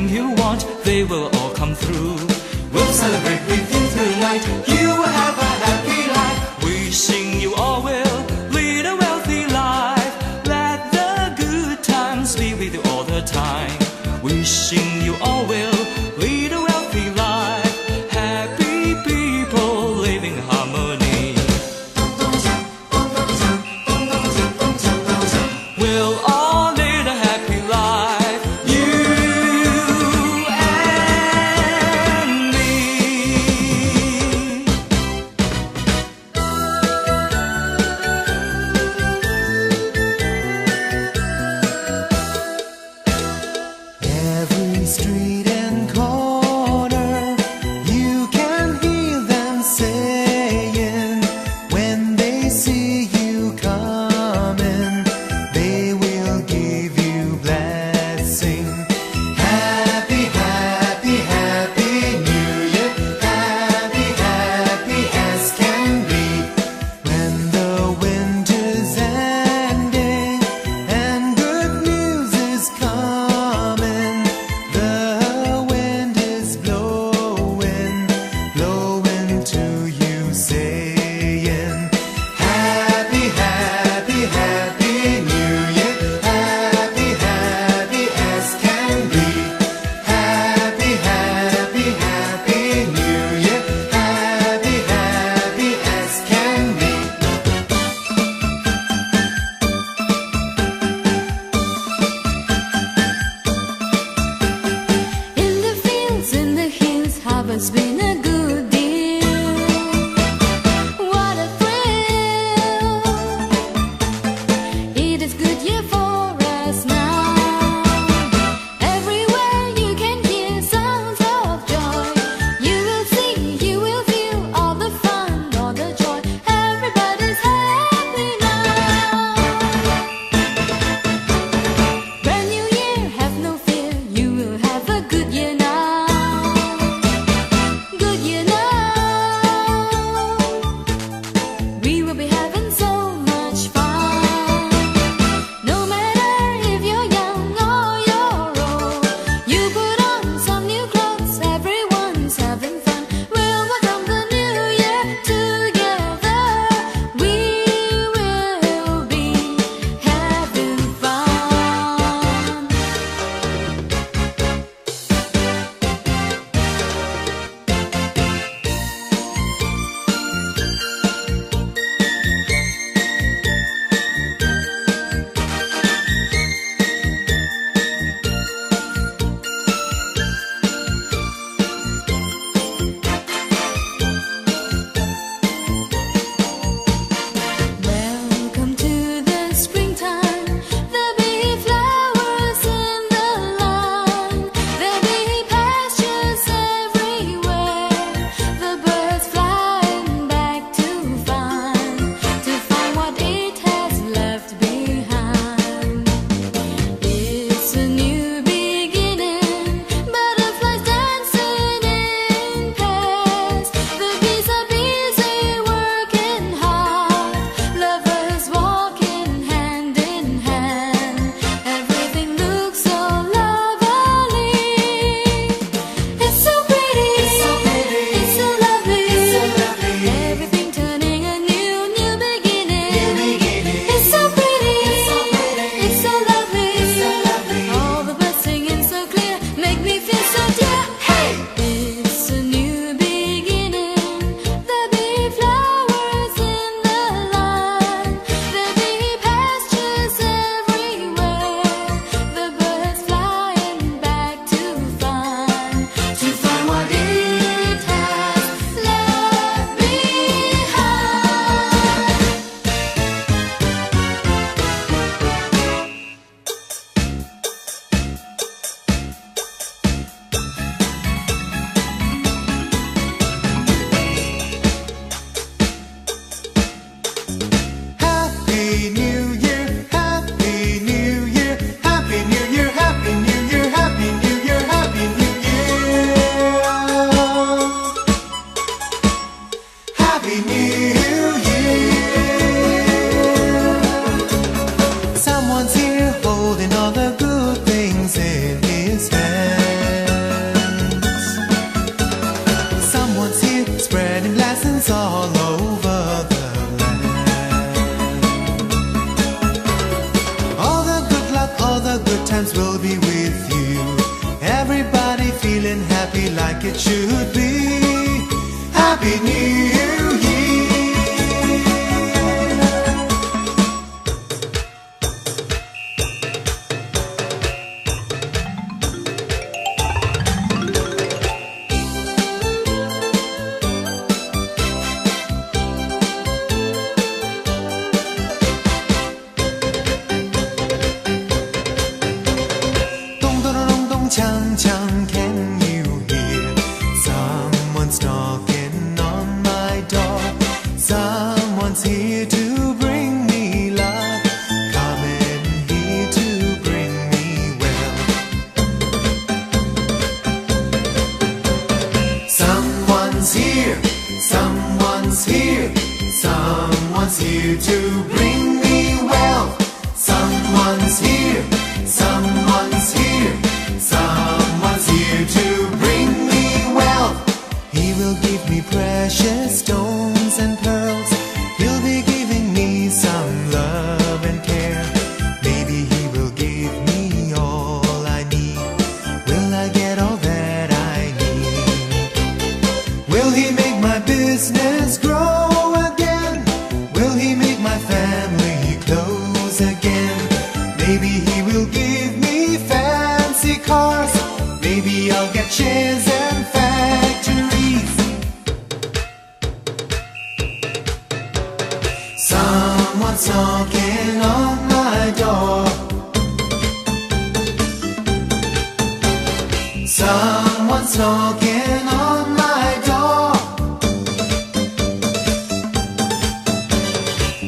everything you want, they will all come through. We'll celebrate with you tonight. You will have a happy life. Wishing you all will lead a wealthy life. Let the good times be with you all the time. Wishing you all will lead a wealthy life. Happy people live in harmony. We'll all lead a happy life, you and me. Every street and corner, you can hear them saying, when they see you coming, they will give you blessing. Happy, happy, happy New Year. Happy, happy as can be. When the winter's ending and good news is coming, the feeling happy like it should be. Happy New Year. 咚咚咚咚咚锵锵 Can you hear someone's knocking on my door? Someone's here to bring me luck. Coming here to bring me well. Someone's here. Someone's here. Someone's here to bring me well. Someone's here. Someone's here. Someone's here to bring me wealth. He will give me precious stones and pearls. He'll be giving me some love and care. Maybe he will give me all I need. Will I get all that I need? Will he make my business grow again? Will he make my family close again? Maybe he will give me fancy cars. Maybe I'll get shares and factories. Someone's knocking on my door. Someone's knocking on my door.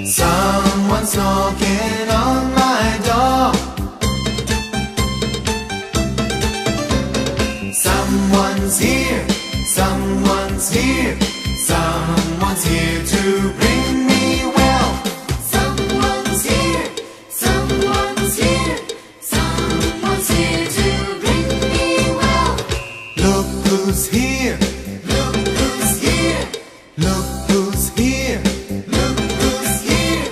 Someone's knocking on my door. Someone's here. Someone's here. Someone's here to bring me wealth. Someone's here, someone's here, someone's here to bring me wealth. Look who's here. Look who's here, Look who's here. look who's here,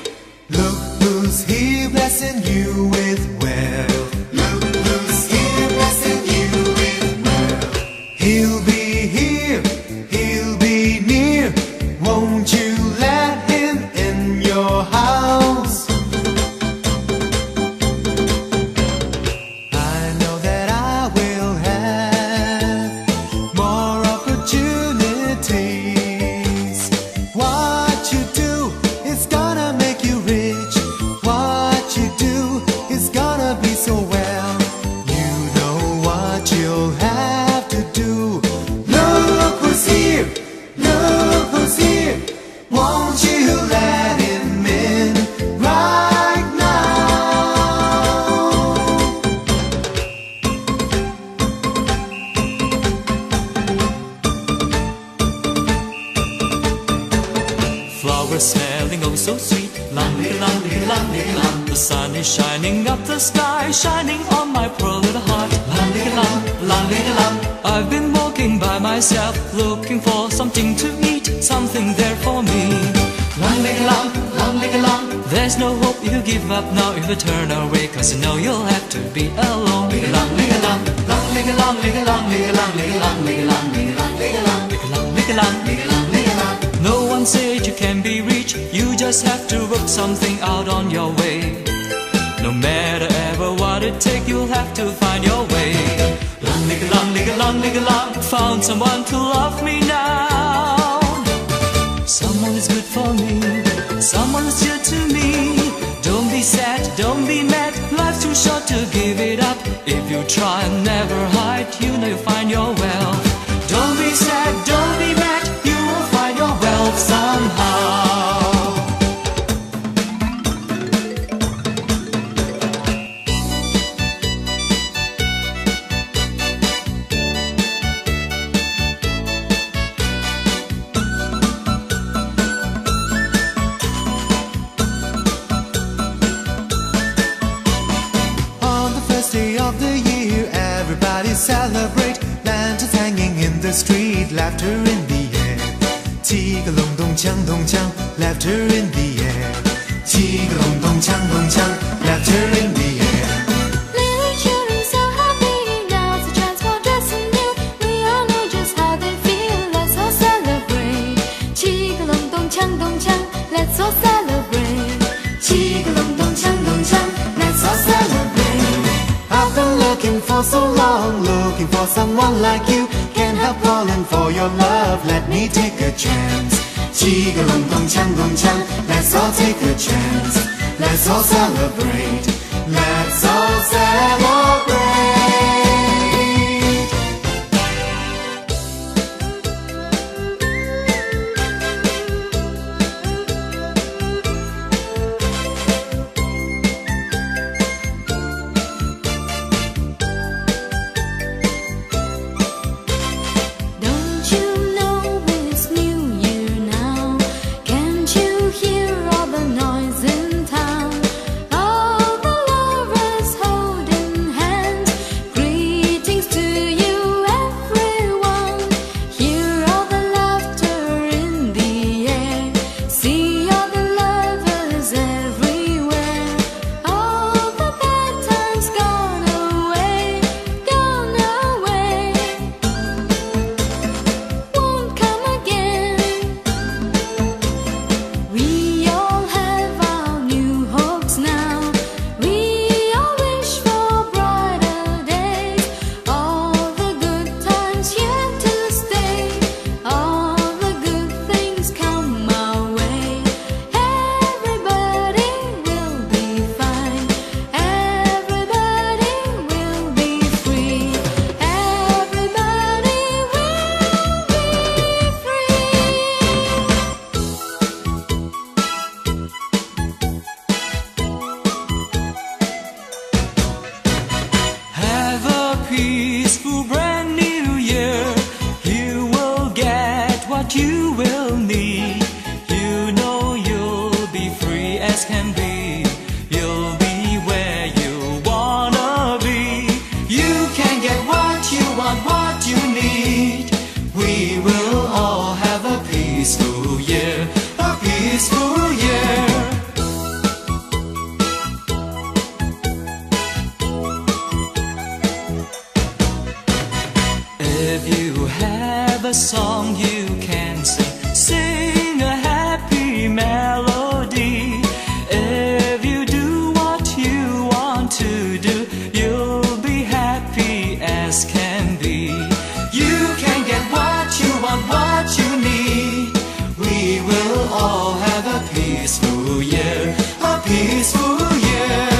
Look who's here blessing you with wealth. look who's here blessing you with wealth. He'll be here. He'll be near. Won't you let him in your house? I know that I will have more opportunities. What you do is gonna make you rich. What you do is gonna be so well. You know what you'll have to do. Look who's here. Look who's here. Won't you let him in right now? Flowers smelling oh so sweet. Lang, li, lang, li, lang, li, lang. The sun is shining up the sky, shining on my poor little heart. Lang, li, lang, lang, li, lang. I've been walking by myself, looking for something to eat, something there for me. Lang, li, lang, lang, li, lang. There's no hope if you give up now, if you turn away, 'cause you know you'll have to be alone. Li, lang, li, lang, lang, li, lang, li, lang, li, lang, li, lang, li, lang, li, lang, li, lang, li, lang, li, lang, li, lang, li, lang. No one said you can be rich, you just have to work something out on your way. No matter ever what it takes, you'll have to find your way. Lang, lig, lang, lig, lang, lig, lang. Found someone to love me now. Someone is good for me, someone is dear to me. Don't be sad, don't be mad, life's too short to give it up. If you try and never hide, you know you'll find your wealth. Don't be sad, don't be mad, you will find your wealth somehow. On the first day of the year, everybody celebrate. Lanterns hanging in the street, laughter in the air. 七个隆咚锵咚锵 laughter in the air. 七个隆咚锵咚锵 laughter in the air. Little children so happy, now's the chance for dressing new. for so long, looking for someone like you. Can't help calling for your love. Let me take a chance. 七个隆咚锵咚锵 Let's all take a chance. Let's all celebrate. Let's all celebrate. Don't you know it's New Year now? Can't you hear all the noise in town? All the lovers holding hands. Greetings to you, everyone. Hear all the laughter in the air. See all the lovers everywhere. All the bad times gone away, gone away. Won't come again. We all have our new hopes now. We all wish for brighter days. All the good times here to stay. All the good things come our way. Everybody will be fine. Everybody will be free. Everybody will be Have a peaceful brand new year. You will get what you will need. You know you'll be free as can be. You'll be where you wanna be. You can get what you want, what you need. We will all have a peaceful year, a peaceful year. If you have a song you can sing, sing a happy melody. If you do what you want to do, you'll be happy as can be. You can get what you want, what you need. We will all have a peaceful year, a peaceful year.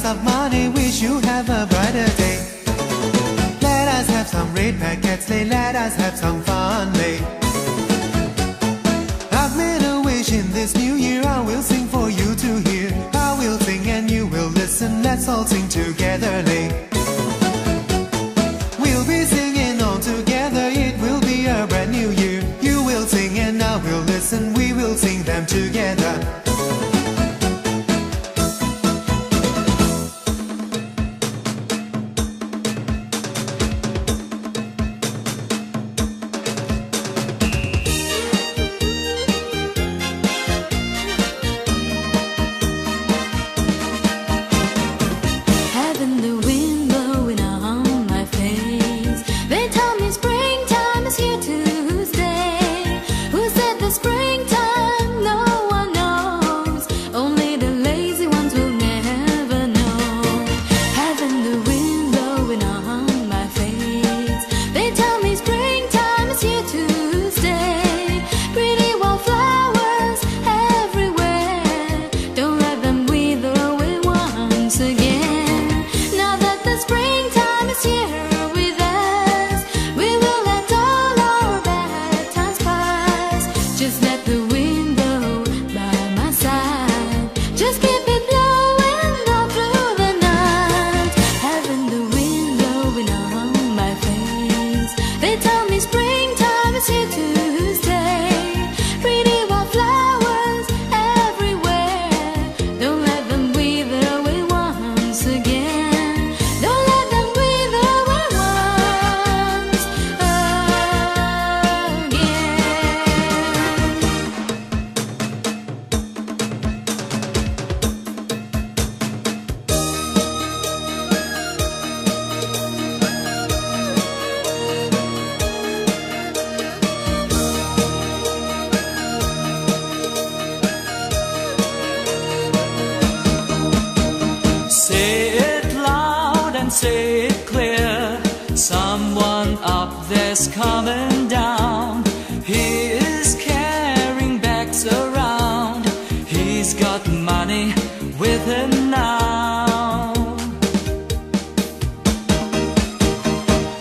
of money, wish you have a brighter day. Let us have some red packets, let us have some fun, lay. I've made a wish in this new year, I will sing for you to hear. I will sing and you will listen, let's all sing together, lay. We'll be singing all together, it will be a brand new year. You will sing and I will listen, we will sing them together. Having the wind blowing on my face, they tell me springtime is here to stay. Who said the springtime? No one knows. Only the lazy ones will never know. Having the wind blowing on my face, they tell me springtime is here to stay. Pretty wildflowers everywhere, don't let them wither away once again. Now that the springtime is here with us, we will let all our bad times pass. Just let the wind blow by my side, just keep it blowing all through the night. Having the wind blowing on my face, they tell me springtime is here to stay. Pretty wildflowers everywhere, don't let them wither away once again. Don't let them wither away once again. Say it loud and say it clear. Someone up there's coming down. He is carrying bags around. He's got money with him now.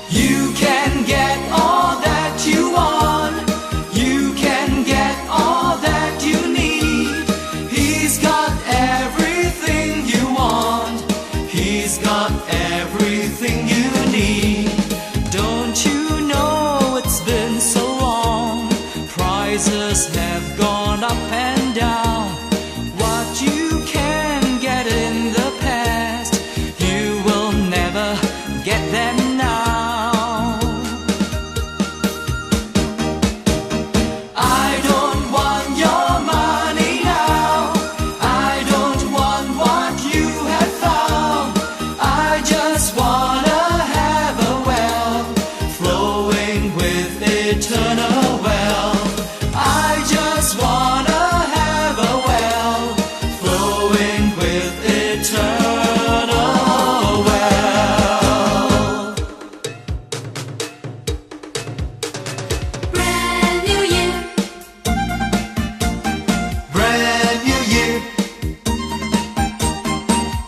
You can get all that you want. You can get all that you need. He's got everything you want. He's got everything you need. Don't you know it's been so long? Prices have gone up and down. What you can get in the past, you will never get them now. I don't want your money now. I don't want what you have found. I just wanna have a well flowing with eternal wealth. I just wanna have a well flowing with eternal wealth. Brand new year, Brand new year,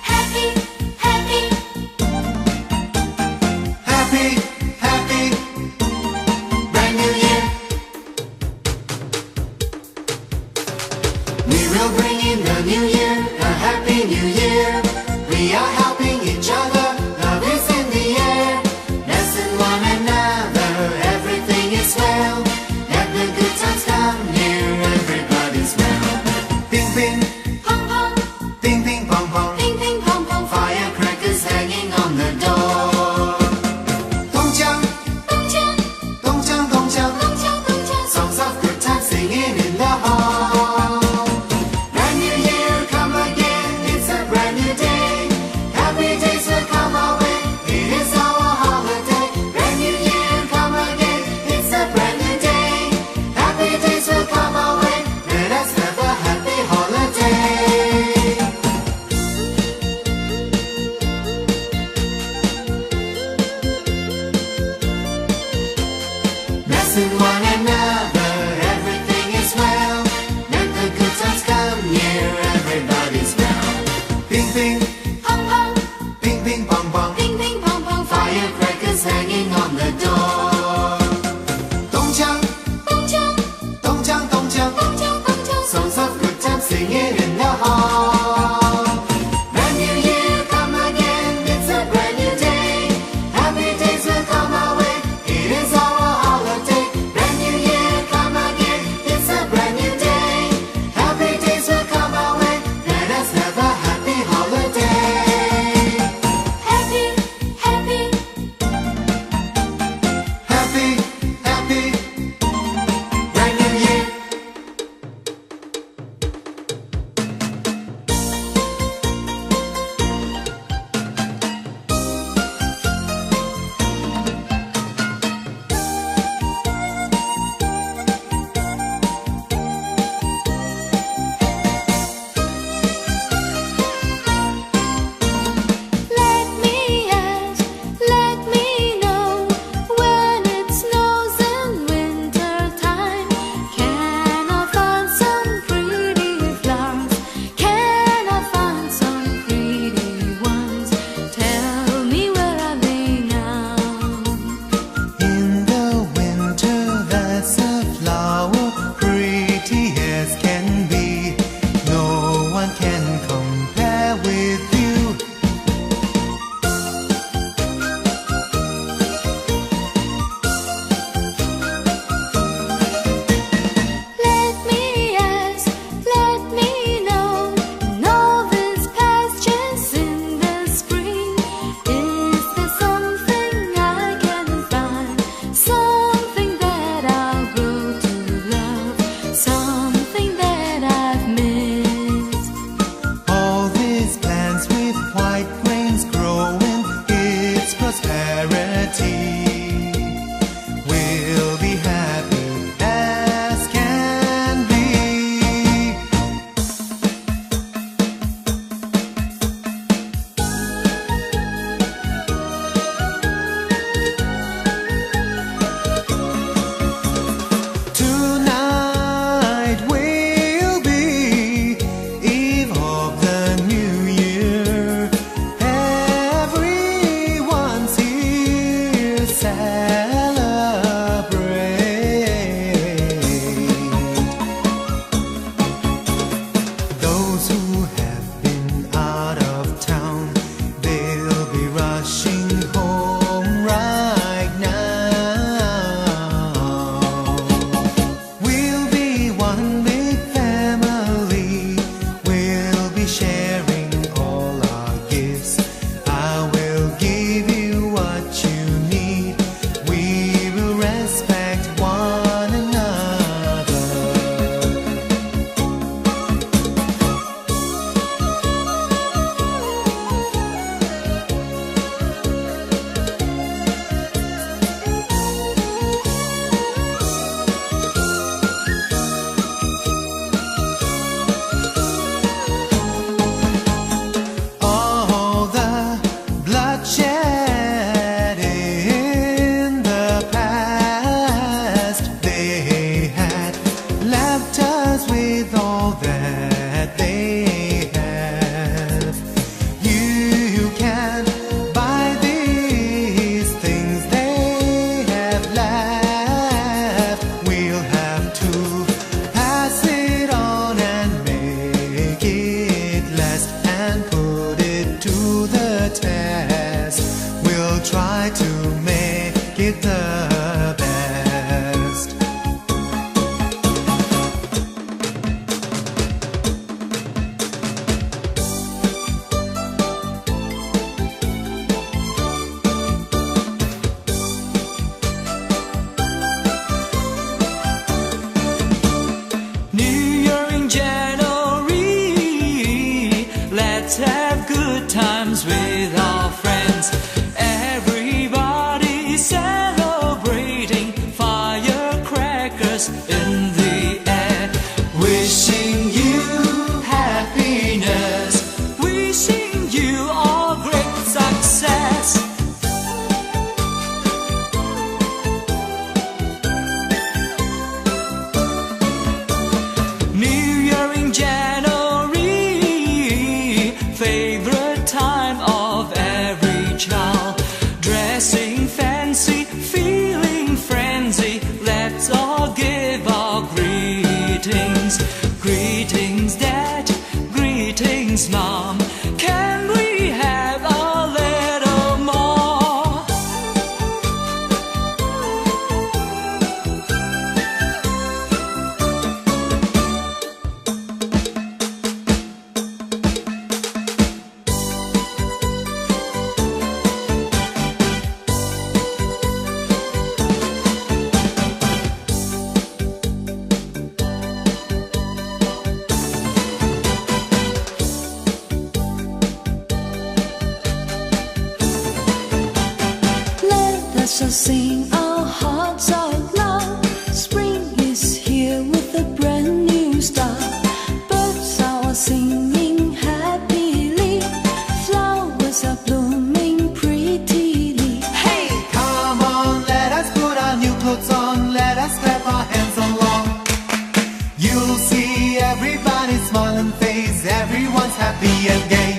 happy, happy, happy, happy, brand new year. We will bring in the new year, a happy new year. We are helping each other, love is in the air. Blessing one another, everything is well. Let the good times come near, everybody's well. Ping ping, pong pong, ping ping pong pong. ping ping pong pong, Firecrackers hanging on the door. Dong jiang, dong jiang, dong jiang, dong jiang. dong jiang, dong jiang. Songs of good times singing in the hall. Brand new year, come again, it's a brand new day. Happy days will come our way, it is our holiday. Brand new year, come again, it's a brand new day. Happy days will come our way, let us have a happy holiday. Blessing one another, everything is well. Let the good times come near, everybody's well. Ping ping, Pong pong, we'll try to make it the best. New Year in January, let's have good times with our friends. Everybody celebrating, firecrackers in the air. Wishing you happiness, wishing you all great success. New Year in January, favorite time of every child. Dressing fancy, feeling frenzy, let's all give our greetings. Greetings, Dad, greetings, Mom. Can we have a little more? Let us just sing our hearts out loud. Spring is here with a brand new start. Birds are singing happily. Flowers are blooming prettily. Hey, come on, let us put our new clothes on. Let us clap our hands along. You'll see everybody's smiling face. Everyone's happy and gay.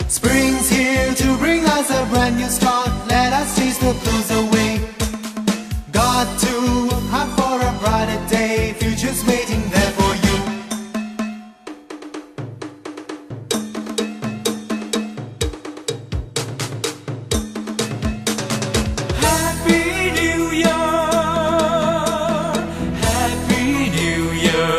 Spring's here to bring us a brand new start. Let us chase the blues away. Got to work hard for a brighter day. Future's waiting there for you. Happy New Year, Happy New Year.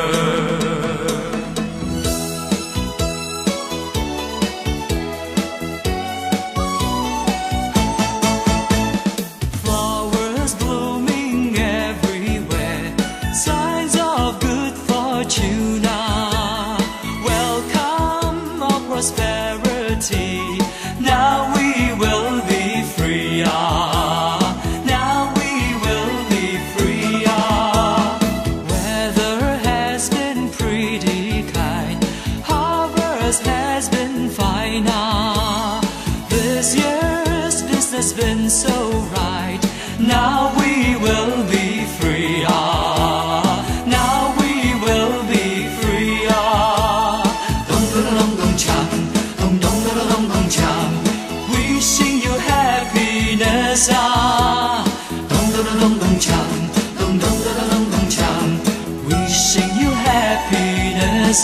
Flowers blooming everywhere, signs of good fortune are. Welcome our prosperity, now we will be free. Now we will be free. Weather has been pretty kind, harvest has been fine. This year's business been so right, now we will be free. Now we will be free. Dong da da dong dong cham, dong dong da da dong dong cham. Wishing you happiness. Dong da da dong dong cham, dong dong da da dong dong cham. Wishing you happiness.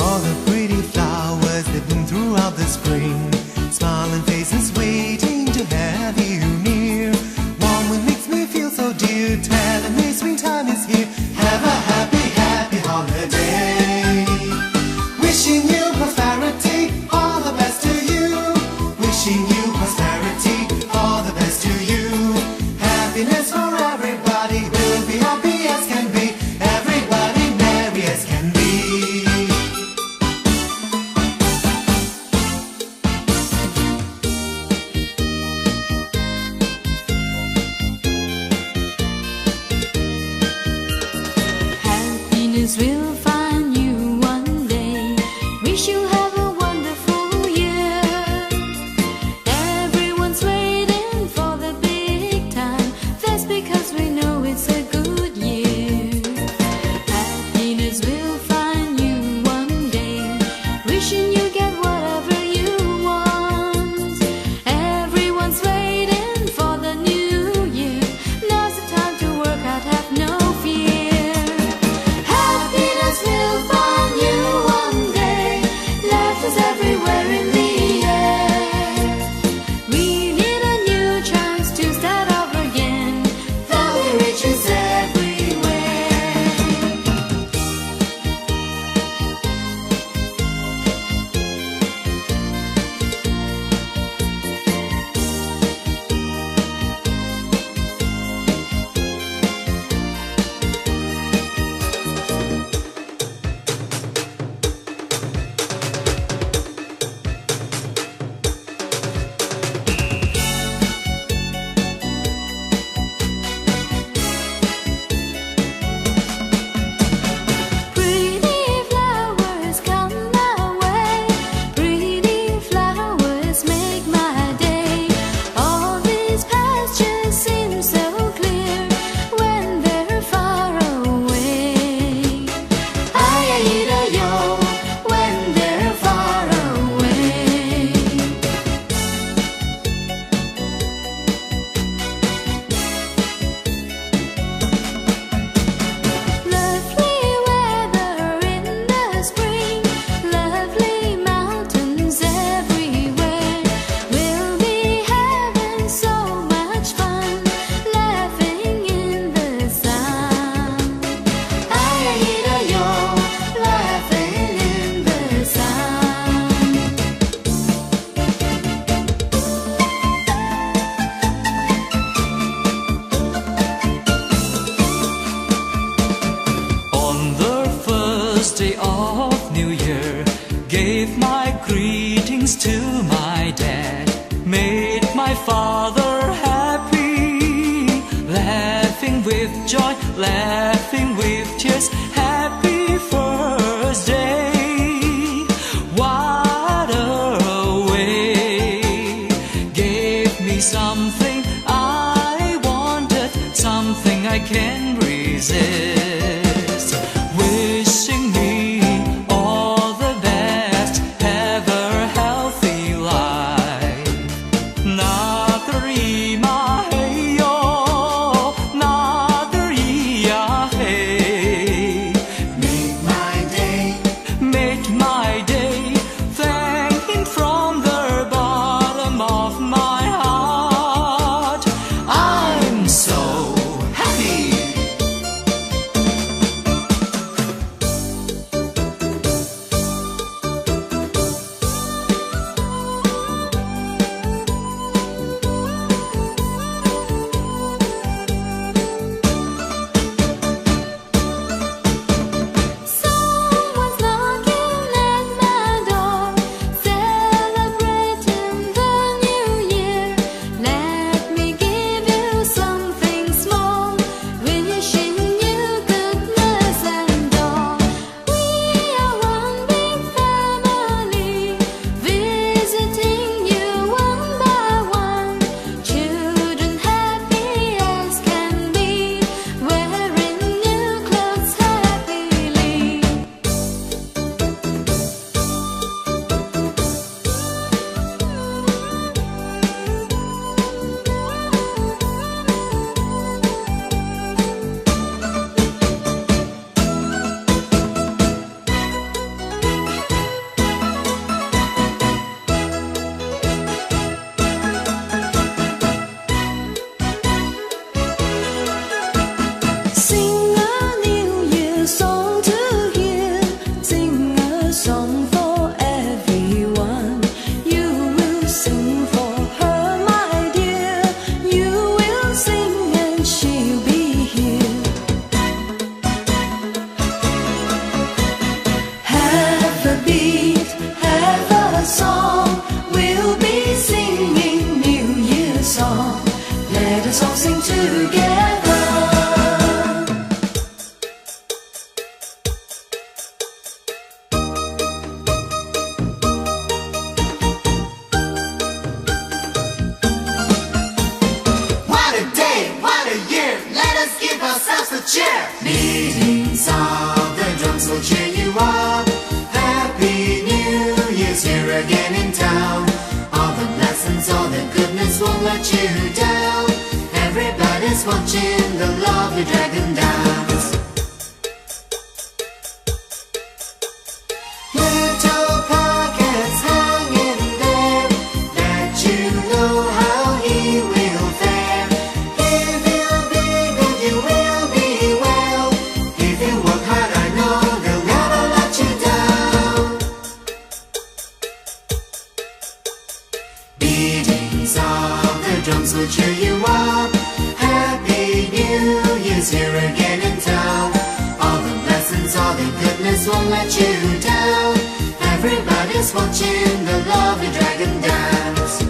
All the pretty flowers that bloom throughout the spring, smiling faces waiting to have you near. Warm wind makes me feel so dear, telling me springtime is here. Have a happy, happy holiday. Wishing you prosperity, all the best to you. Wishing you prosperity, all the best to you. Happiness for everybody, we'll be happy as can be. Everybody merry as can be. Happiness will find you one day. Wish you have a wonderful year. Everyone's waiting for the big time. That's because we know it's a good year. Happiness will find you one day. Wishing you get whatever you want. Everyone's waiting for my dad made my father happy, laughing with joy, laughing with tears. Happy first day, what a way. Gave me something I wanted, something I can't resist. Wishing me all the best, have a healthy life. Nadarima hey yo, Nadarima hey. Make my day, Make my day, thank him from the bottom of my heart. I'm so happy. Someone's knocking at my door, celebrating the new year. Let me give you something small, wishing you goodness and all. We are one big family, visiting you one by one. Children happy as can be, wearing new clothes happily. Sing a New Year song to hear, sing a song for everyone. You will sing for her, my dear. You will sing and she'll be here. Have a beat, have a song. We'll be singing New Year song. Let us all sing together. what a day, what a year. Let us give ourselves a cheer. Beatings of the drums will cheer you up. Happy New Year's here again in town. All the blessings, all the goodness won't let you down. Everybody's watching the lovely dragon dance. Little pockets hanging there, let you know how he will fare. If you be good, you will be well. If you work hard, I know they'll never let you down. Beatings of the drums will cheer you up. Happy New Year's here again in town. All the blessings, all the goodness won't let you down. Everybody's watching the lovely dragon dance.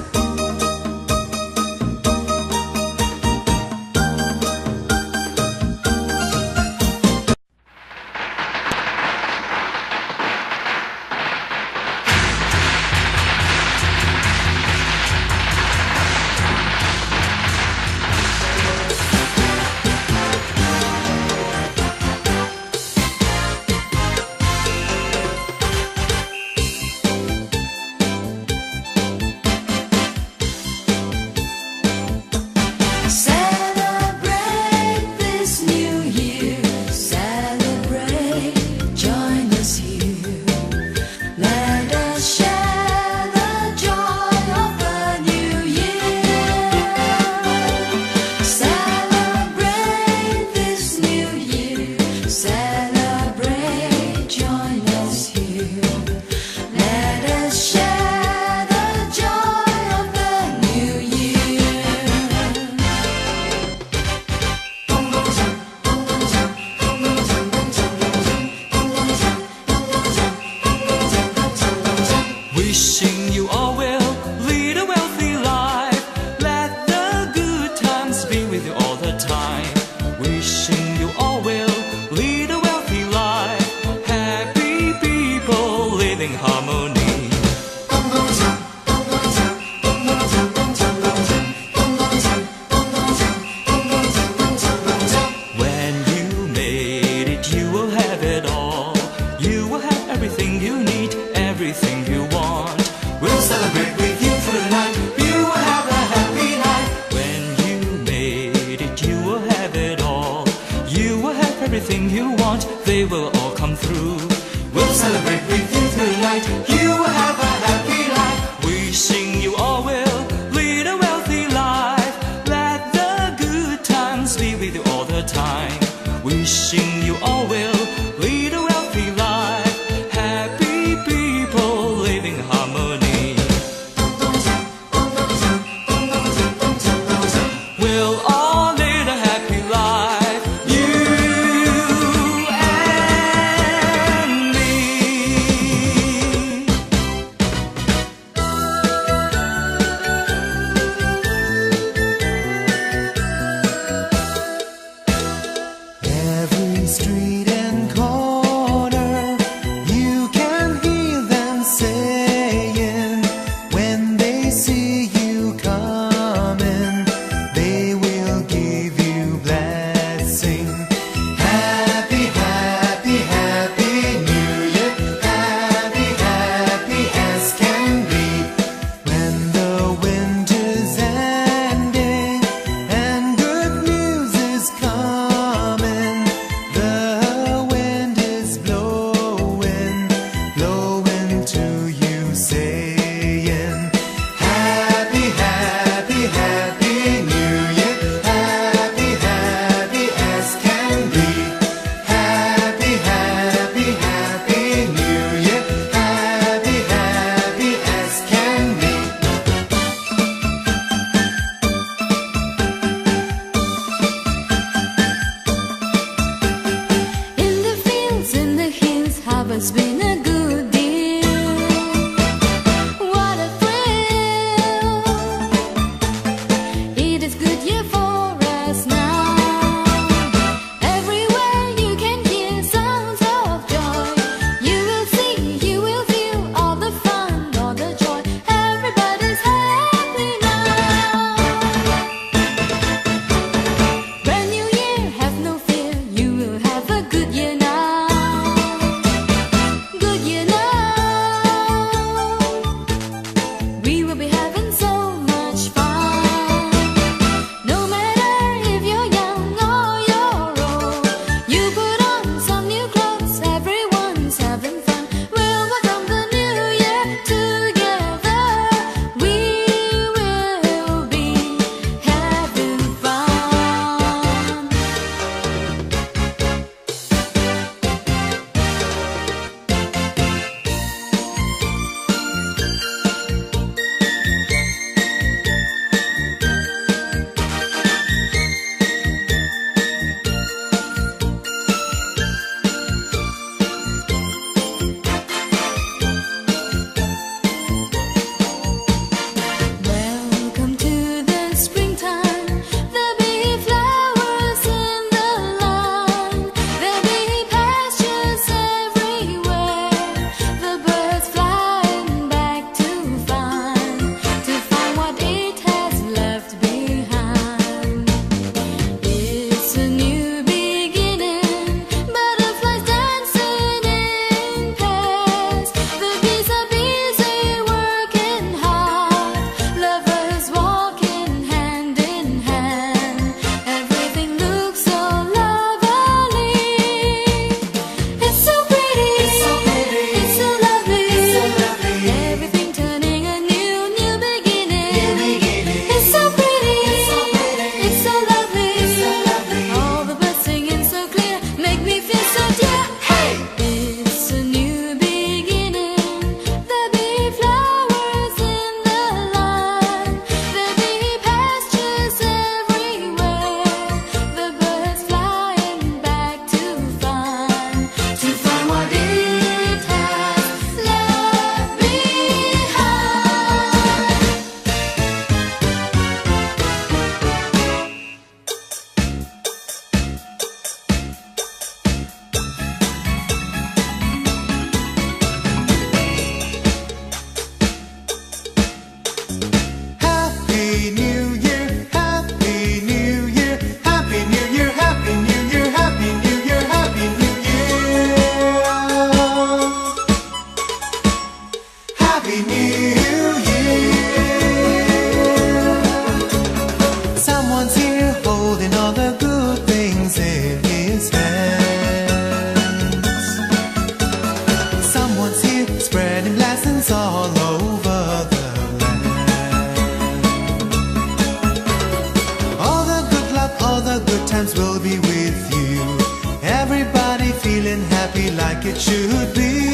feeling happy like it should be.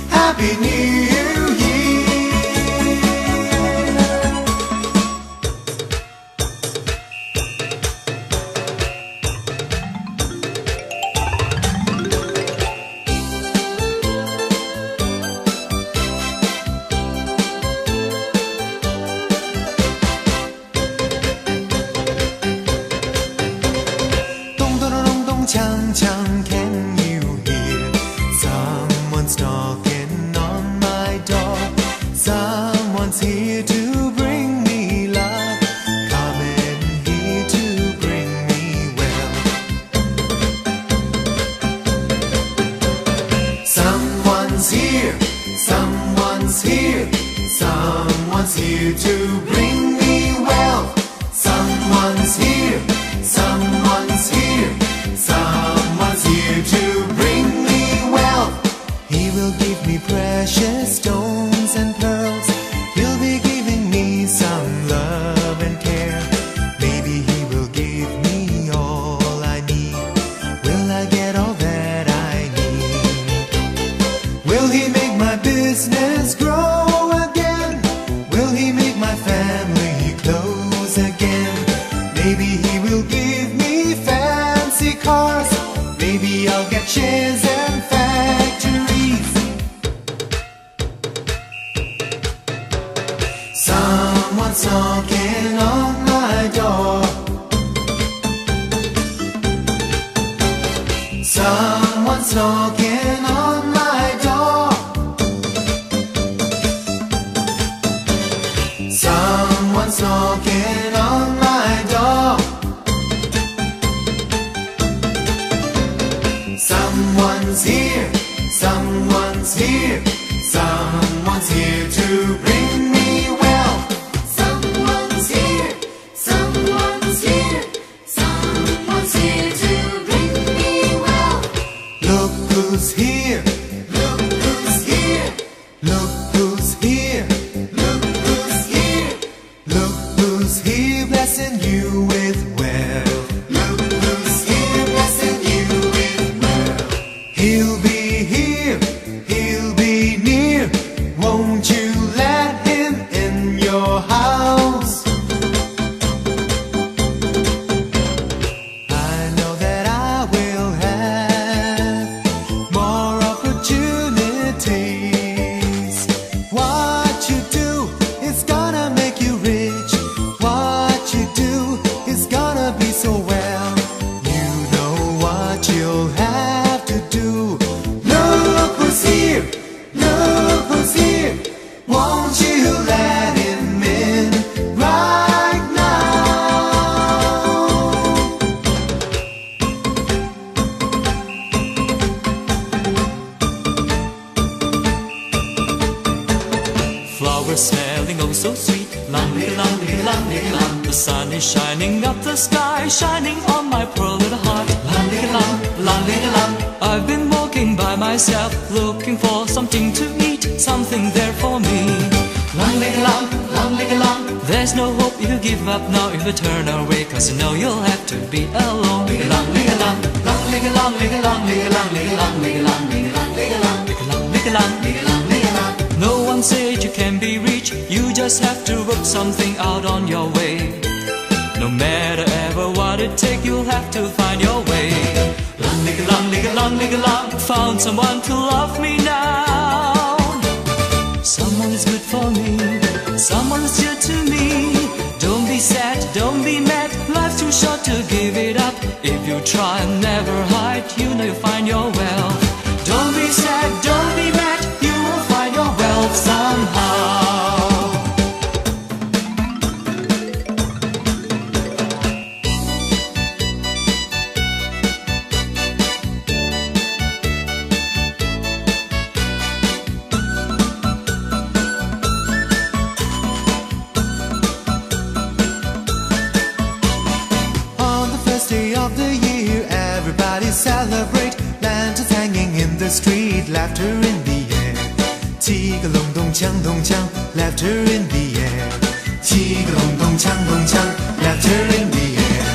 Happy New Year. 咚咚咚咚咚锵锵 Can you hear someone's knocking on my door? Someone's here to bring me love, coming here to bring me well. Someone's here, someone's here, someone's here to bring me well. Someone's here, someone's here, someone's here to bring me wealth. He will give me precious stones and pearls. He'll be giving me some love and care. Maybe he will give me all I need. Will I get all that I need? Will he make my business grow again? Will he make my family close again? Maybe he will give me fancy cars. Maybe I'll get shares and factories. Someone's knocking on my door. Someone's knocking on my door. Someone's knocking on my door. Someone's here, someone's here, someone's here to bring me wealth. Someone's here, someone's here, someone's here to bring me wealth. Look who's here, Look who's here, look who's here, look who's here, look who's here, blessing you with wealth. look who's here, blessing you with wealth. He'll be here, he'll be near. Won't you let him in your house? I know that I will have more opportunities. What you do is gonna make you rich. What you do is gonna be so well. You know what you'll have to do. Look who's here, look who's here. Won't you let him in right now? Flowers smelling oh so sweet. Lang, lang, lang, lang, lang. The sun is shining up the sky, shining on my poor little heart. Lang, lang, lang, lang, lang. I've been walking by myself, looking for something to eat, something there for me. Lang, lang, lang, lang, lang. There's no hope if you give up now, if you turn away, 'cause you know you'll have to be alone. Lang, lang, lang, lang, lang, lang, lang, lang, lang, lang. No one said you can be rich, you just have to work something out on your way. No matter ever what it takes, you'll have to find your way. Lang, lang, lang, lang, lang. Found someone to love me now. Someone is good for me, someone is dear to me. Don't be sad, don't be mad, life's too short to give it up. If you try and never hide, you know you'll find your wealth. Don't be sad, don't be mad, you will find your wealth somehow. On the first day of the year, everybody celebrate. Lanterns hanging in the street, laughter in the air. 七个隆咚锵咚锵 laughter in the air. 七个隆咚锵咚锵 laughter in the air.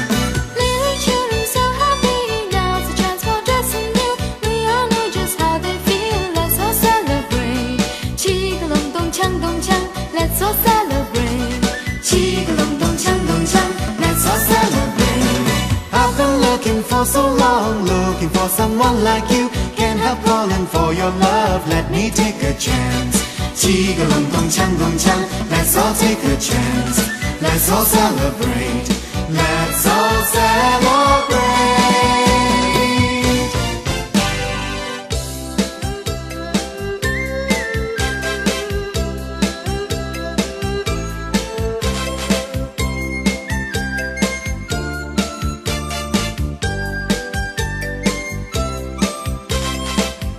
Little children so happy, now's the chance for dressing new. for so long, looking for someone like you. Can't help calling for your love. Let me take a chance. 七个隆咚锵咚锵 Let's all take a chance. Let's all celebrate. Let's all celebrate.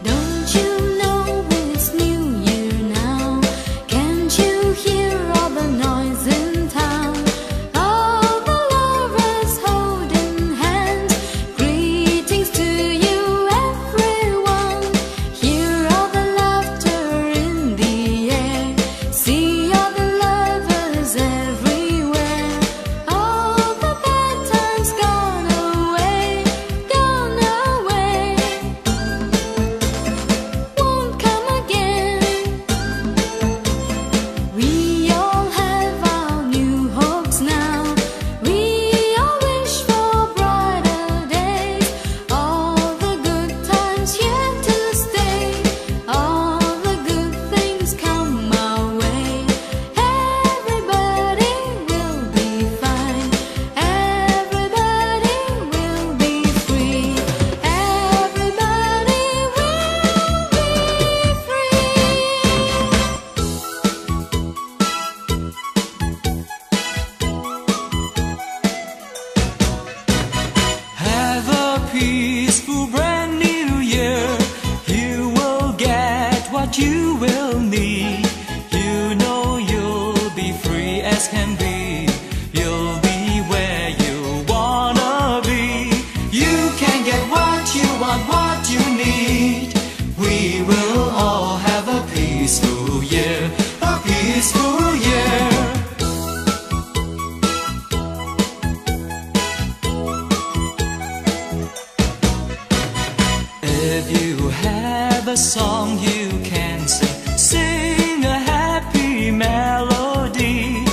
Don't you know it's New Year now? Can't you hear all the noise in town? All the lovers holding hands. Greetings to you, everyone. Hear all the laughter in the air. See all the lovers everywhere. All the bad times gone away, gone away. Won't come again. We all have our new hopes now. We all wish for brighter days. All the good times here to stay. All the good things come our way. Everybody will be fine. Everybody will be free. Everybody will be Have a peaceful brand new year. You will get what you will need. You know you'll be free as can be. You'll be where you wanna be. You can get what you want, what you need. We will all have a peaceful year, a peaceful year. If you have a song you can sing, sing a happy melody.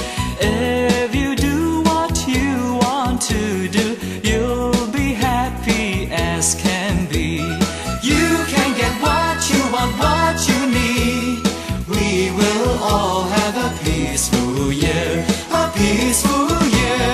If you do what you want to do, you'll be happy as can be. You can get what you want, what you need. We will all have a peaceful year, a peaceful year.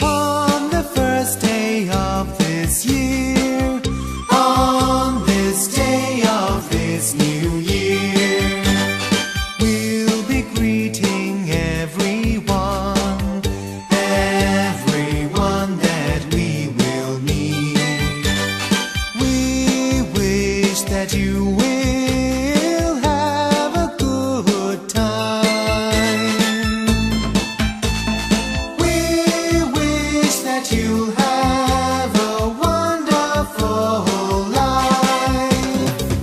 On the first day of this year, on this day of this new year, we'll be greeting everyone, everyone that we will meet. We wish that you will have a good time. We wish that you'll have a wonderful life.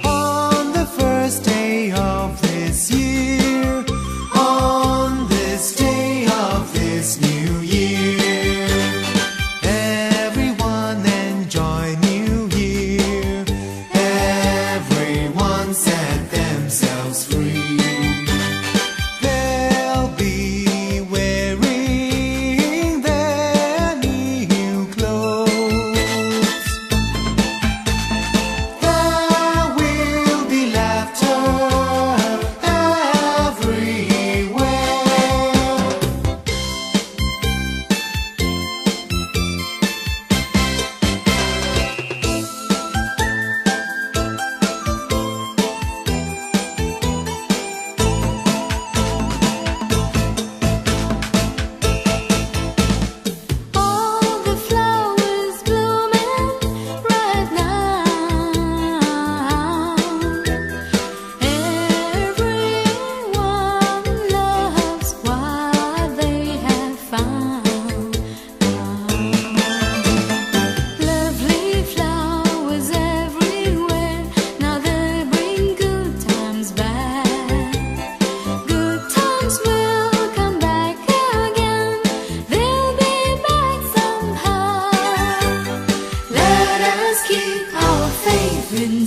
On the first day of this year, on this day of this new year,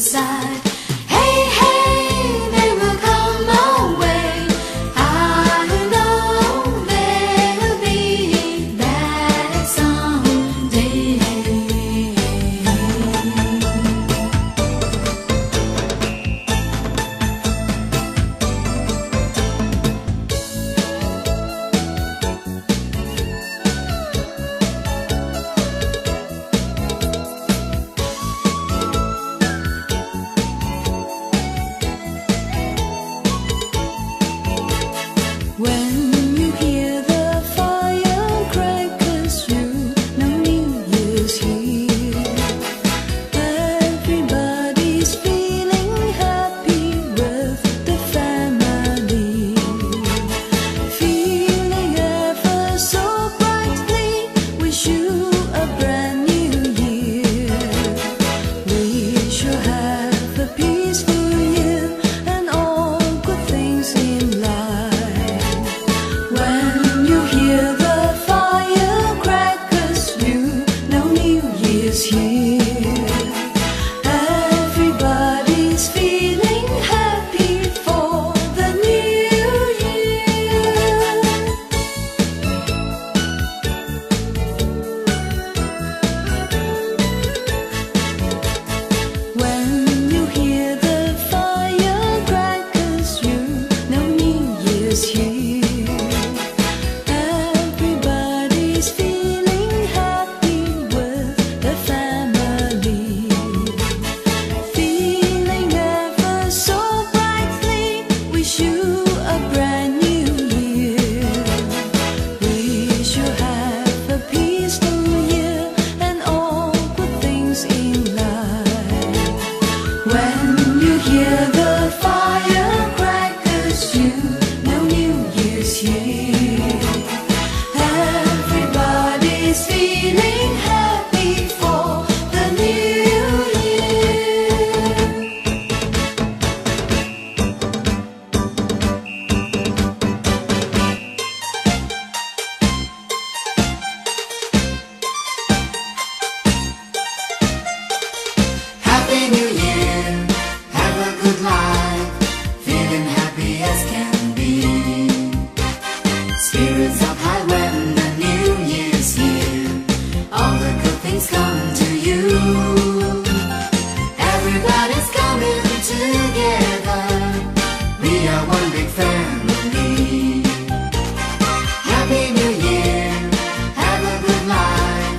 inside. Hey, hey, they will come our way. I know they'll be back someday. When you hear the firecrackers, you know New Year's here. Everybody's feeling happy with the family, feeling ever so brightly. Wish you a brand new year. Wish you have a peaceful year and all good things in life. When you hear the firecrackers, you know New Year's here. Everybody's feeling happy for the new year. When you hear the firecrackers, you know New Year's here. Everybody's feeling happy with the family, feeling ever so brightly. Wish you a brand new year. Wish you have a peaceful year and all good things in life. When you hear the firecrackers, you know New Year's here. Everybody's feeling happy for the new year. Happy New Year, have a good life, feeling happy as can be. Spirits up high when the new year's here, all the good things come to you. Everybody's coming together, we are one big family. Happy New Year, have a good life,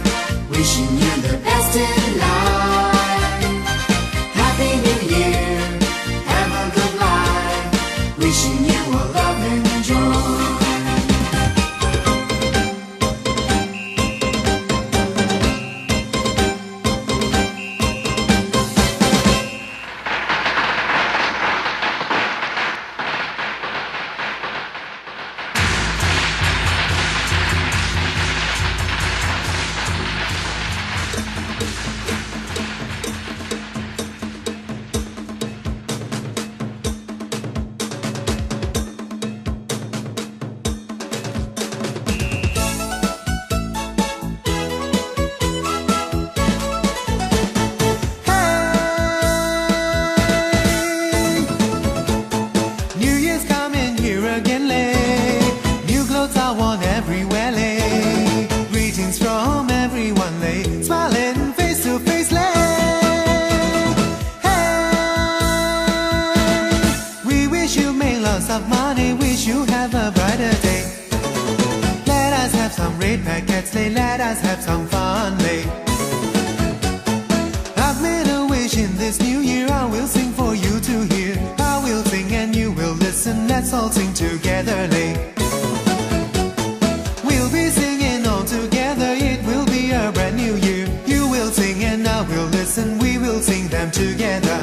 wishing you the best in life. Happy New Year, have a good life, wishing you all love and joy. New Year's coming here again, lay. New clothes are worn everywhere, lay. Greetings from everyone, lay. Smiling face to face, lay. Hey, we wish you make lots of money, wish you have a brighter day. Let us have some red packets, lay. Let us have some fun, lay. I've made a wish in this new year, I will sing for you to hear. I will sing and you will listen, let's all sing together, lay. We'll be singing all together, it will be a brand new year. You will sing and I will listen, we will sing them together.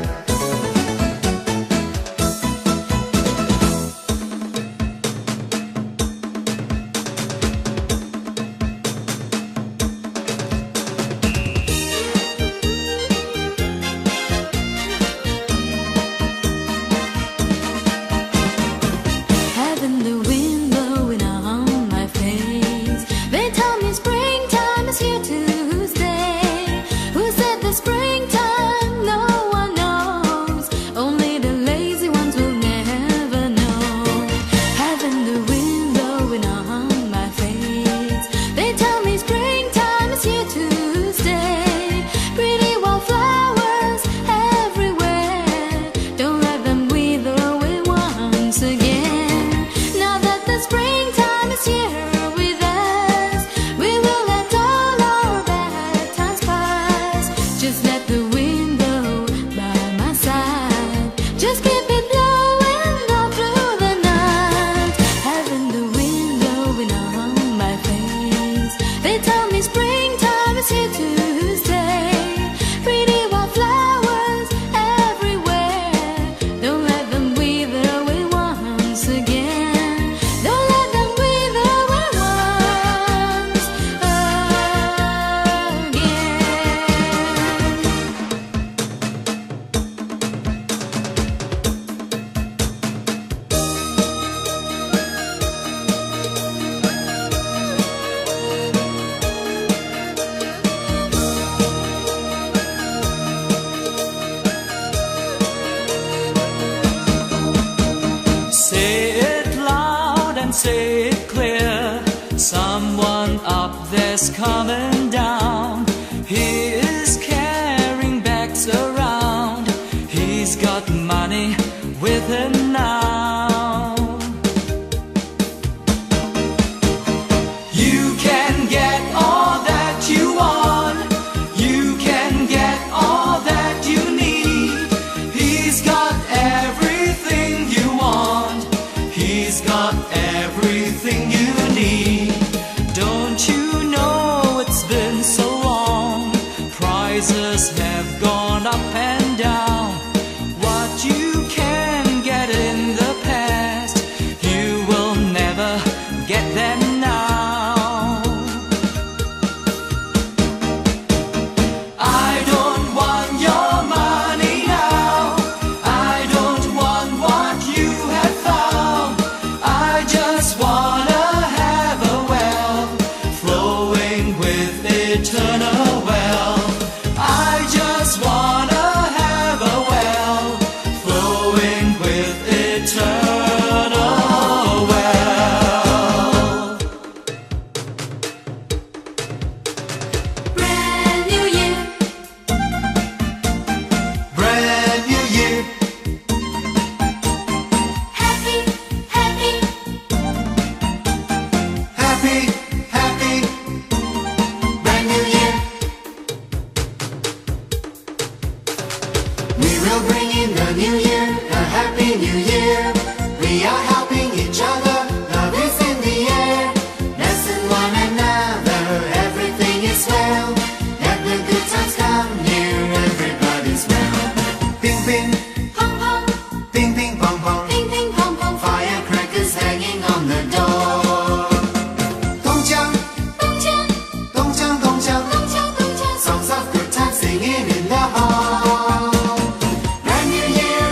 and say it clear. Someone up there's coming down. He is carrying bags around. He's got money with him now. You can get all that you want. You can get all that you need. He's got everything you want. He's got everything you need. Don't you know it's been so long? Prices have gone up and down. What you can get in the past, you will never get them now. I don't want your money now. I don't want what you have found. I just wanna have a well flowing with eternal wealth. I just wanna have a well flowing with eternal wealth. Brand new year, Brand new year, happy, happy, happy, happy. Brand new year. We will bring in the new year, a happy new year. We are helping each other, love is in the air. Blessing one another, everything is well. Let the good times come near, everybody's well. Ping ping, pom pom, ping ping pong pong. ping ping pom pom, Firecrackers hanging on the door. Dong jiang,咚锵， dong jiang, dong jiang. 咚锵咚锵。 Songs of good times singing in the hall. Brand new year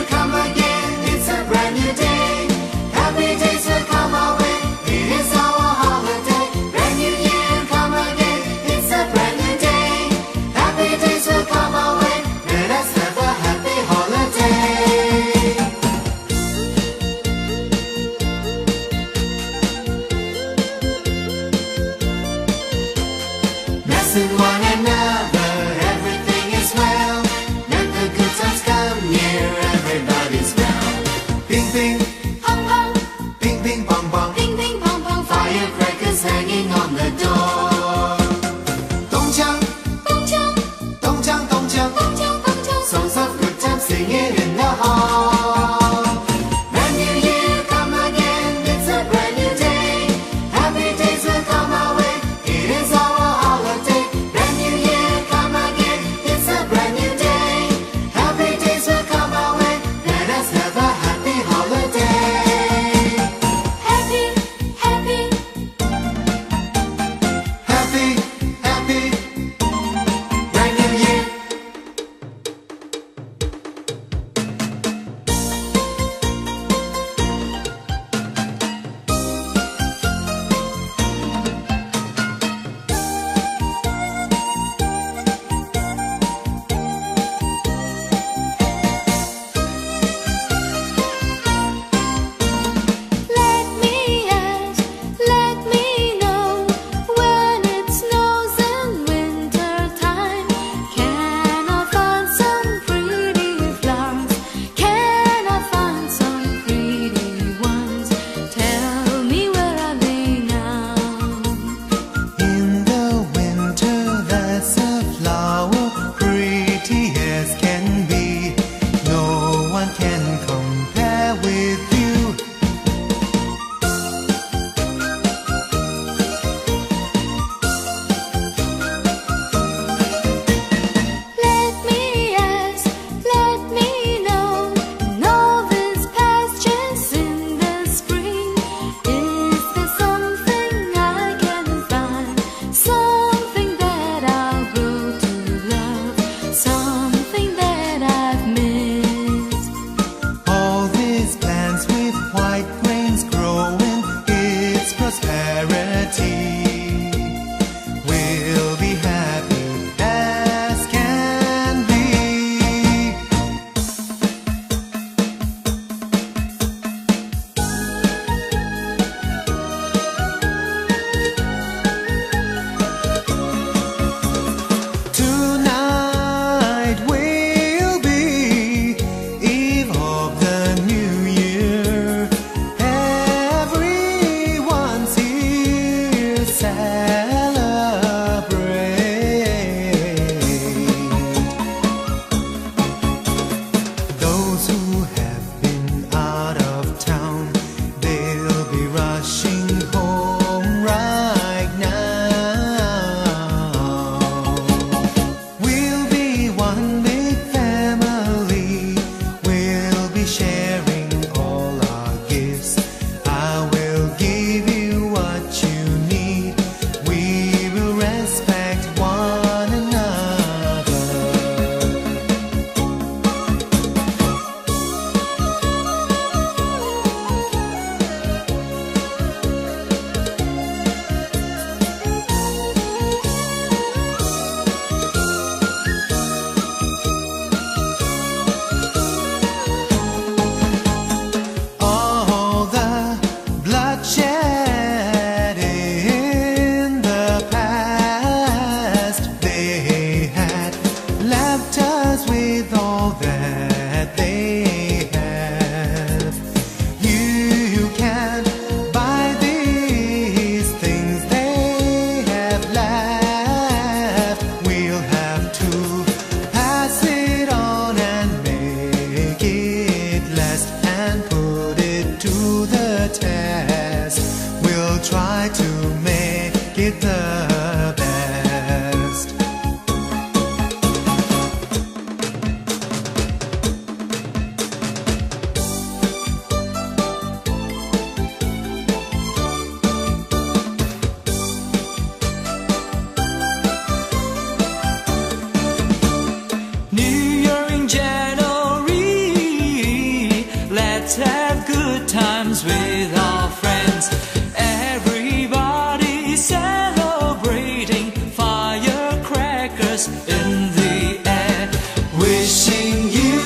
fingers in the air, wishing you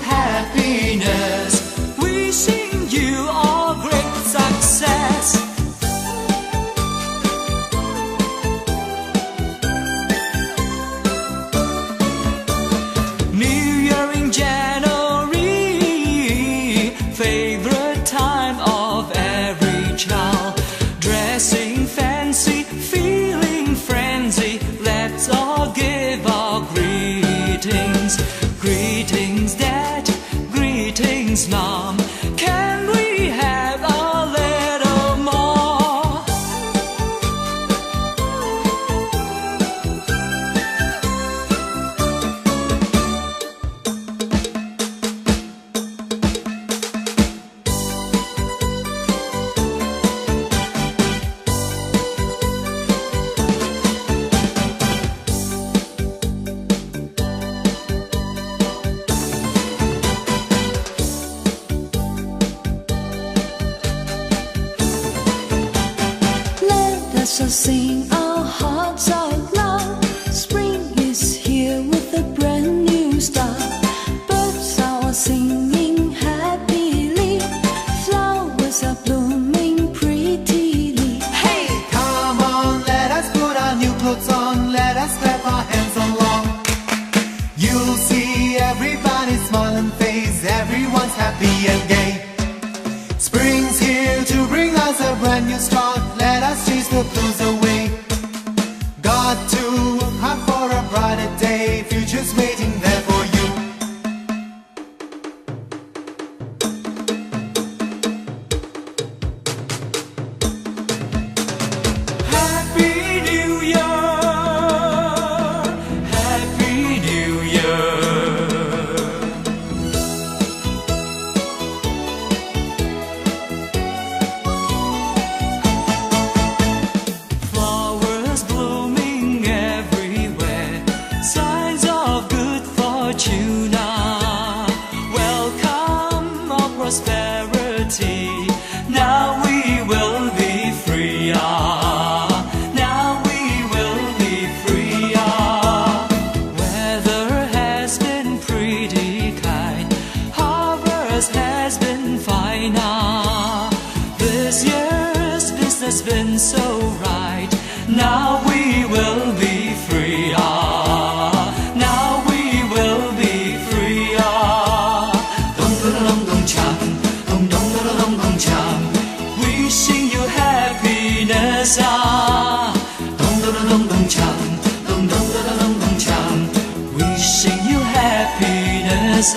happiness, wishing you all great success. New Year in January, favorite time of every child, dressing fancy, feeling frenzy. Let's all give our greetings. Greetings, Dad, greetings, Mom. Can we have a little more? Let us all sing our hearts out loud. Spring is here with a brand new start. Birds are singing happily. Flowers are blooming prettily. Hey, come on, let us put our new clothes on. Let us clap our hands along. You'll see everybody's smiling face. Everyone's happy and gay. Spring's here to bring us a brand new start. Let us chase the blues away. Got to work hard for a brighter day. Future's waiting there for you. Happy New Year, Happy New Year. Flowers blooming everywhere, signs of good fortune. Welcome our prosperity. Now we will be free. Now we will be free. Weather has been pretty kind, harvest has been fine. This year's business been so right. Now we will be free. Now we will be free. Dong da da dong dong cham, dong dong da da dong dong cham. Wishing you happiness. Dong da da dong dong cham, dong dong da da dong dong cham. Wishing you happiness.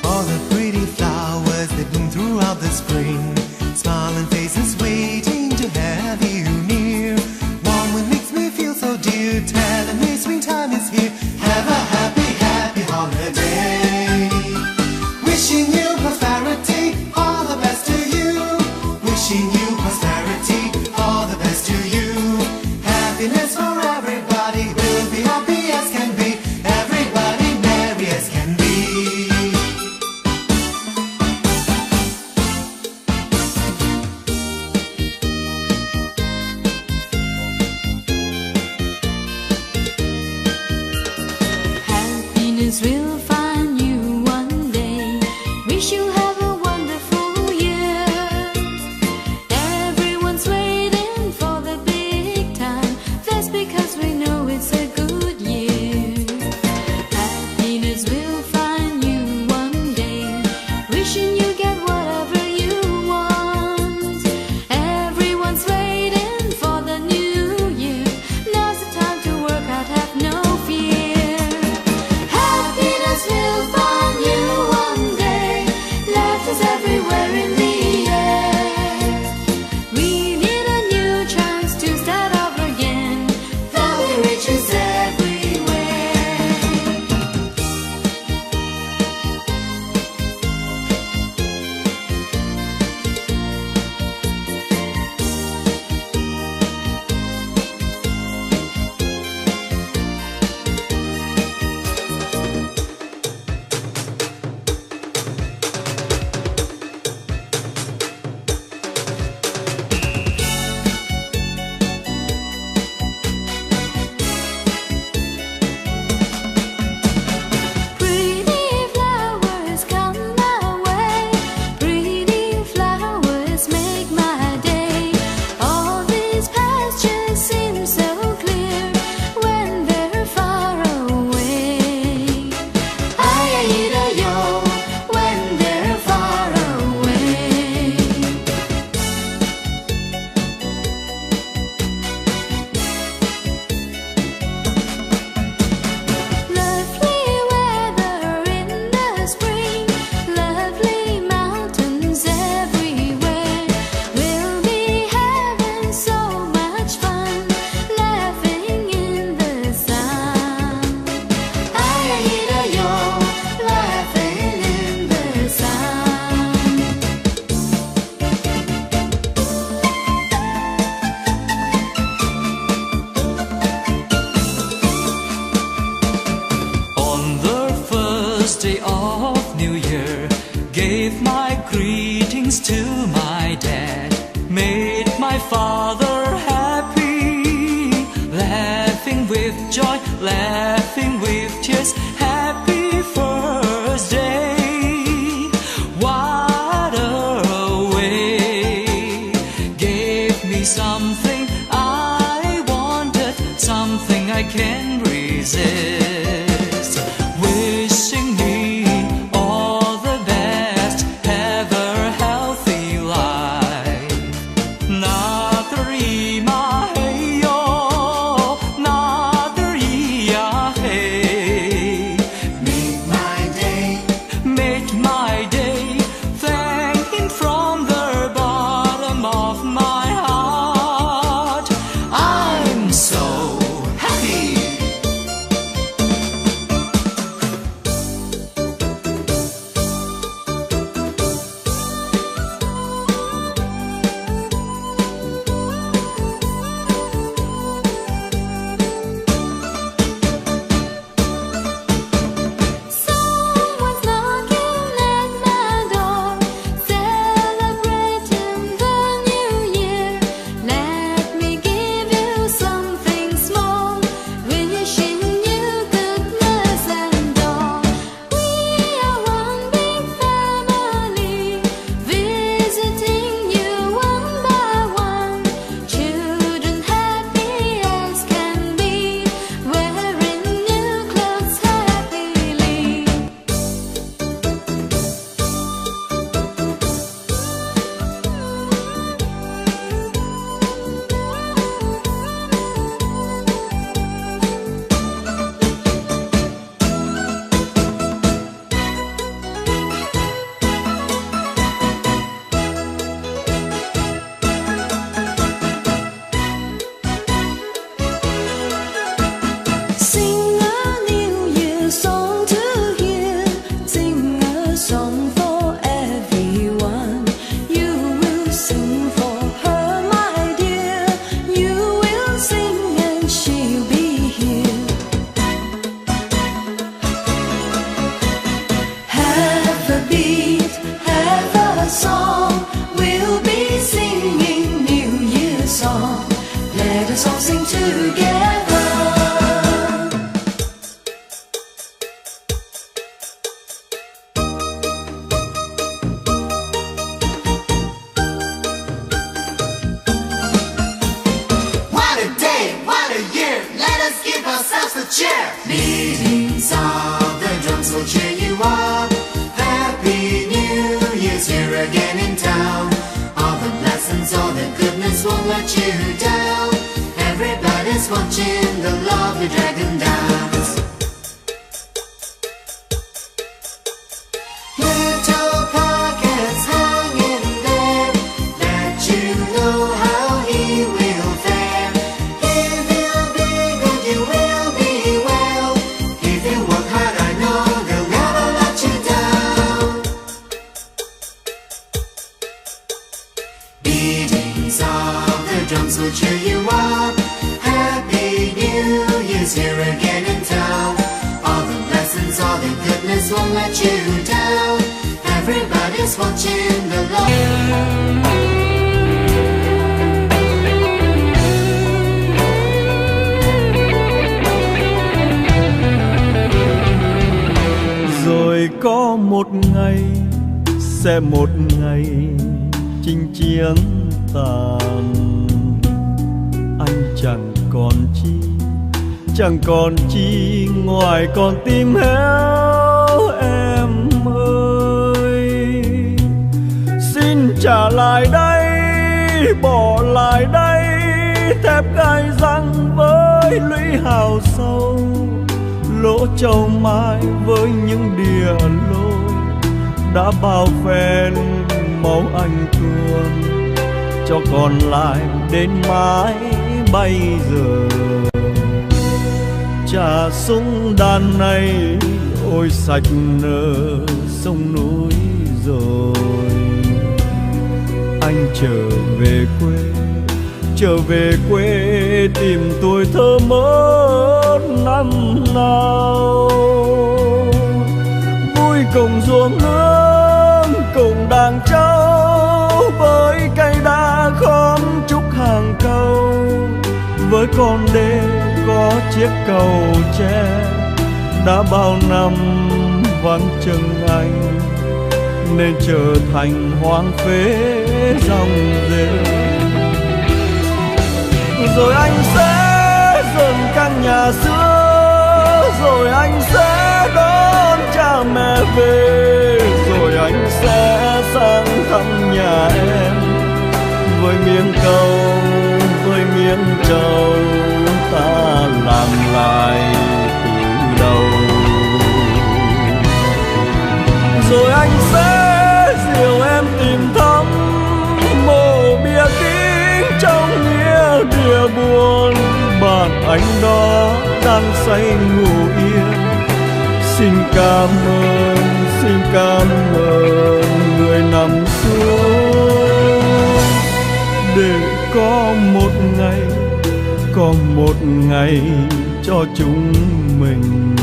All the pretty flowers that bloom throughout the spring, smiling faces waiting to have you near. Warm wind makes me feel so dear, telling me springtime is here. Have a happy, happy holiday. Wishing you prosperity, all the best to you. Wishing you prosperity, all the best to you. Happiness for everybody, we'll be happy as can be. Everybody merry as can be. Happiness will find you one day. Wish you have a wonderful year. Everyone's waiting for the big time. That's because we know it's a good year. Happiness will find you one day. Wishing you get whatever you want. Everyone's waiting for the new year. Now's the time to work out, have no fear. Happiness first day of New Year, gave my greetings to my dad, made my father happy, laughing with joy, laughing with tears. Happy first day, what a way. Gave me something I wanted, something I can resist. Wishing me all the best, have a healthy life. Natarima hey yo, Natarima hey. Make my day, Make my day, thank him from the bottom of my heart. I'm so happy. Someone's knocking at my door, celebrating the new year. Let me give you something small, wishing you goodness and joy. We are one big family, visiting you one by one. Children happy as can be, wearing new clothes happily. Sing a New Year song to hear, sing a song for everyone. You will sing for her, my dear. You will sing and she'll be here. Have a beat, have a song. We'll be singing New Year song. Let us all sing together. what a day, what a year. Let us give ourselves a cheer. Beatings of the drums will cheer you up. Happy New Year's here again in town. All the blessings, all the goodness won't let you down. Everybody's watching the lovely dragon dance. Little pockets hanging there, let you know how he will fare. If you'll be good, you will be well. If you work hard, I know they'll never let you down. Beatings of the drums will cheer you up. Happy New Year's here again in town. All the blessings, all the goodness won't let you down. Everybody's watching the love. Rồi có một ngày sẽ một ngày chinh chiến tàn. Anh chẳng còn chi ngoài con tim héo em ơi. Xin trả lại đây, bỏ lại đây thép gai răng với lũy hào sâu, lỗ châu mai với những đìa lôi đã bao phen máu anh tuôn, cho còn lại đến mãi bây giờ. Trà súng đàn này ôi sạch nở sông núi rồi. Anh trở về quê tìm tuổi thơ mất năm nào. cùng ruộng nương cùng đàn trâu, với cây đa khóm trúc hàng câu, với con đê có chiếc cầu tre đã bao năm vắng chân anh, nên trở thành hoang phế dòng rêu. Rồi anh sẽ dựng căn nhà xưa, rồi anh sẽ đón cha mẹ về, rồi anh sẽ sang thăm nhà em, với miếng câu với miếng trầu ta làm lại từ đầu. Rồi anh sẽ dìu em tìm thăm mộ bia kính trong nghĩa địa buồn, bạn anh đó đang say ngủ yên. Xin cảm ơn người nằm xuống, để có một ngày cho chúng mình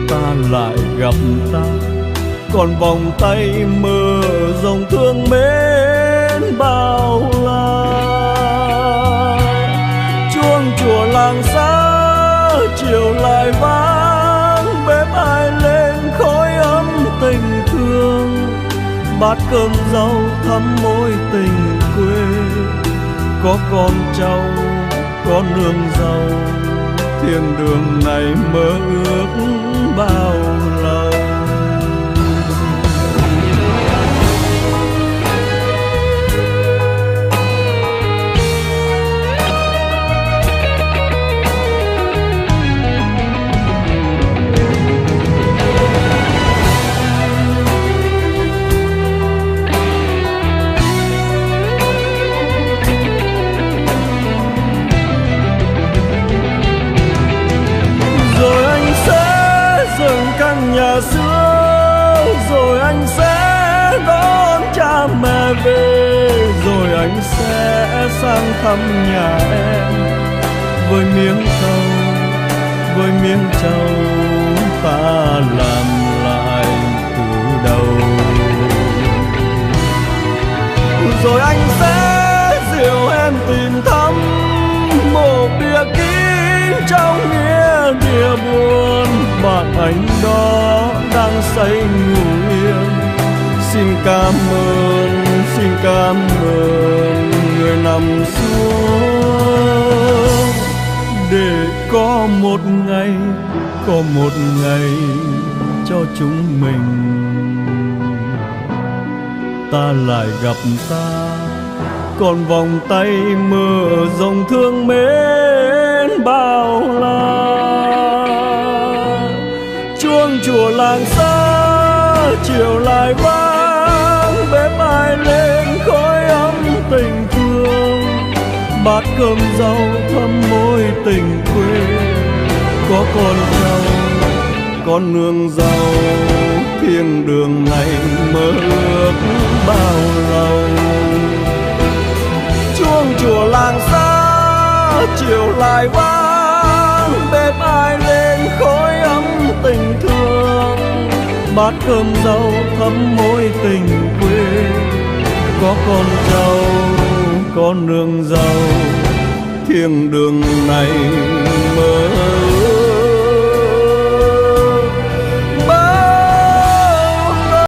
ta lại gặp ta, còn vòng tay mơ dòng thương mến bao la. Chuông chùa làng xa chiều lại vang, bếp ai lên khói ấm tình thương, bát cơm rau thắm mối tình quê. Có con cháu có nương rau, thiên đường này mơ ước bao lâu. Nhà xưa, rồi anh sẽ đón cha mẹ về, rồi anh sẽ sang thăm nhà em, với miếng trầu ta làm lại từ đầu. Rồi anh sẽ dìu em tìm thăm mộ bia kính trong nghĩa địa buồn, bạn anh đó đang say ngủ yên. Xin cảm ơn người nằm xuống, để có một ngày cho chúng mình ta lại gặp ta, còn vòng tay mơ dòng thương mến bao la. Chuông chùa làng xa chiều lại vang, bếp ai lên khói ấm tình thương, bát cơm rau thắm mối tình quê. Có con trâu có nương rau, thiên đường này mơ ước bao lâu. Chuông chùa làng xa chiều lại vang, bếp ai lên khói ấm tình thương, bát cơm rau thắm mối tình quê. Có con trâu có nương rau, thiên đường này mơ